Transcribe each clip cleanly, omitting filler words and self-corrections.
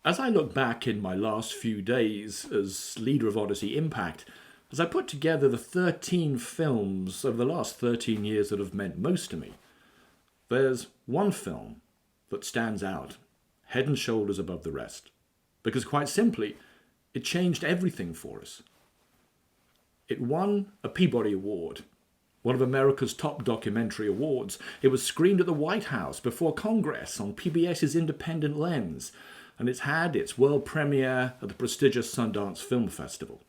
As I look back in my last few days as leader of Odyssey Impact, as I put together the 13 films over the last 13 years that have meant most to me, there's one film that stands out, head and shoulders above the rest. Because quite simply, it changed everything for us. It won a Peabody Award, one of America's top documentary awards. It was screened at the White House before Congress on PBS's Independent Lens, and it's had its world premiere at the prestigious Sundance Film Festival.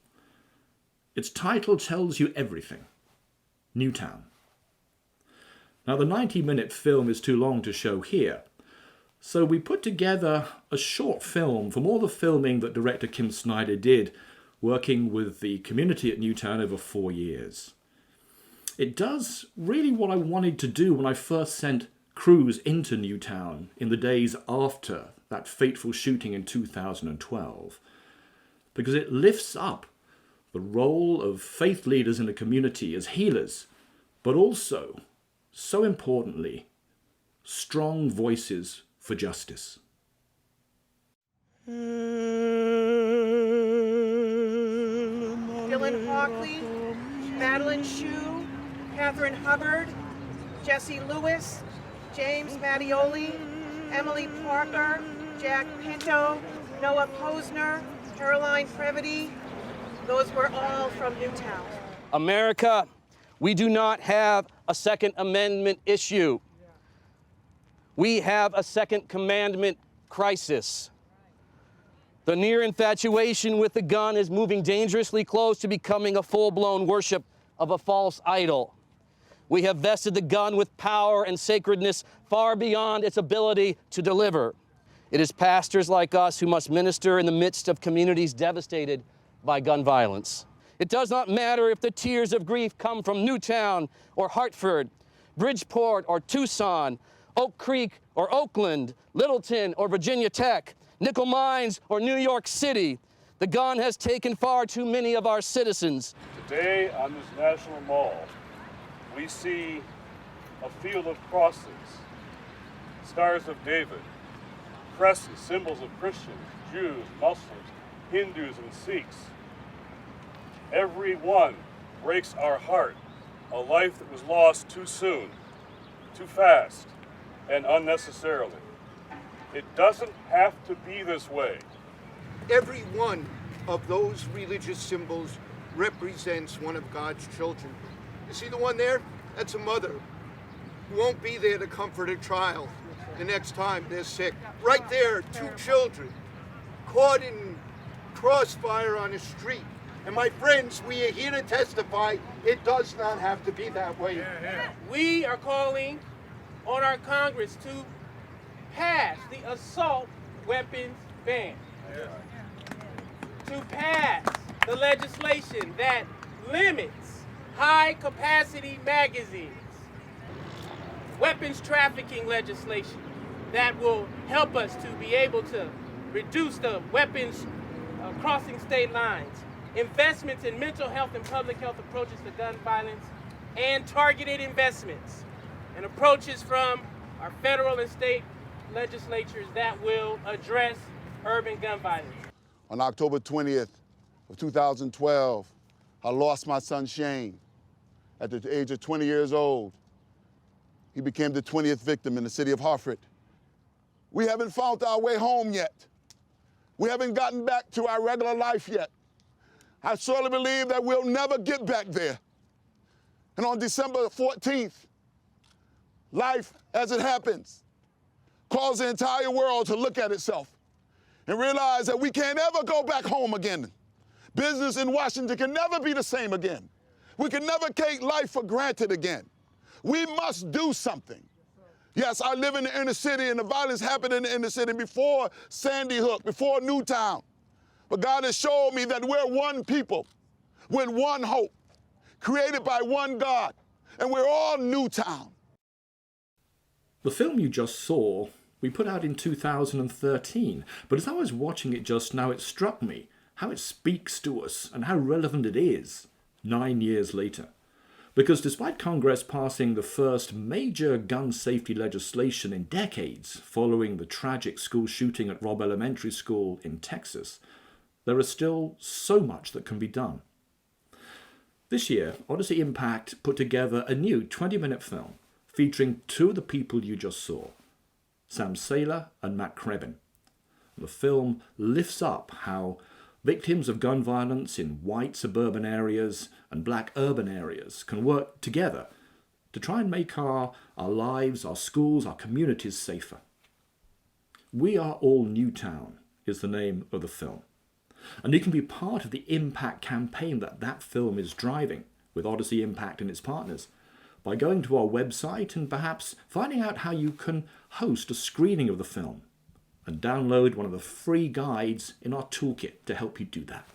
Its title tells you everything. Newtown. Now, the 90-minute film is too long to show here, so we put together a short film from all the filming that director Kim Snyder did, working with the community at Newtown over 4 years. It does really what I wanted to do when I first sent crews into Newtown in the days after that fateful shooting in 2012, because it lifts up the role of faith leaders in a community as healers, but also, so importantly, strong voices for justice. Dylan Hockley, Madeline Shue, Catherine Hubbard, Jesse Lewis, James Mattioli, Emily Parker, Jack Pinto, Noah Posner, Caroline Previty. Those were all from Newtown. America, we do not have a Second Amendment issue. We have a Second Commandment crisis. The near infatuation with the gun is moving dangerously close to becoming a full-blown worship of a false idol. We have vested the gun with power and sacredness far beyond its ability to deliver. It is pastors like us who must minister in the midst of communities devastated by gun violence. It does not matter if the tears of grief come from Newtown or Hartford, Bridgeport or Tucson, Oak Creek or Oakland, Littleton or Virginia Tech, Nickel Mines or New York City. The gun has taken far too many of our citizens. Today on this National Mall, we see a field of crosses, stars of David, crosses, symbols of Christians, Jews, Muslims, Hindus, and Sikhs. Every one breaks our heart, a life that was lost too soon, too fast, and unnecessarily. It doesn't have to be this way. Every one of those religious symbols represents one of God's children. You see the one there? That's a mother who won't be there to comfort a child the next time they're sick. Right there, two children caught in crossfire on a street. And my friends, we are here to testify it does not have to be that way. We are calling on our Congress to pass the assault weapons ban. To pass the legislation that limits high-capacity magazines. Weapons trafficking legislation that will help us to be able to reduce the weapons crossing state lines. Investments in mental health and public health approaches to gun violence, and targeted investments and approaches from our federal and state legislatures that will address urban gun violence. On October 20th of 2012, I lost my son Shane at the age of 20 years old. He became the 20th victim in the city of Hartford. We haven't found our way home yet. We haven't gotten back to our regular life yet. I surely believe that we'll never get back there. And on December 14th, life as it happens caused the entire world to look at itself and realize that we can't ever go back home again. Business in Washington can never be the same again. We can never take life for granted again. We must do something. Yes, I live in the inner city, and the violence happened in the inner city before Sandy Hook, before Newtown. But God has showed me that we're one people with one hope, created by one God, and we're all Newtown. The film you just saw, we put out in 2013, but as I was watching it just now, it struck me how it speaks to us and how relevant it is 9 years later. Because despite Congress passing the first major gun safety legislation in decades following the tragic school shooting at Robb Elementary School in Texas, there is still so much that can be done. This year, Odyssey Impact put together a new 20-minute film featuring two of the people you just saw, Sam Saylor and Matt Krebin. The film lifts up how victims of gun violence in white suburban areas and black urban areas can work together to try and make our lives, our schools, our communities safer. We Are All Newtown is the name of the film. And you can be part of the impact campaign that film is driving with Odyssey Impact and its partners by going to our website and perhaps finding out how you can host a screening of the film and download one of the free guides in our toolkit to help you do that.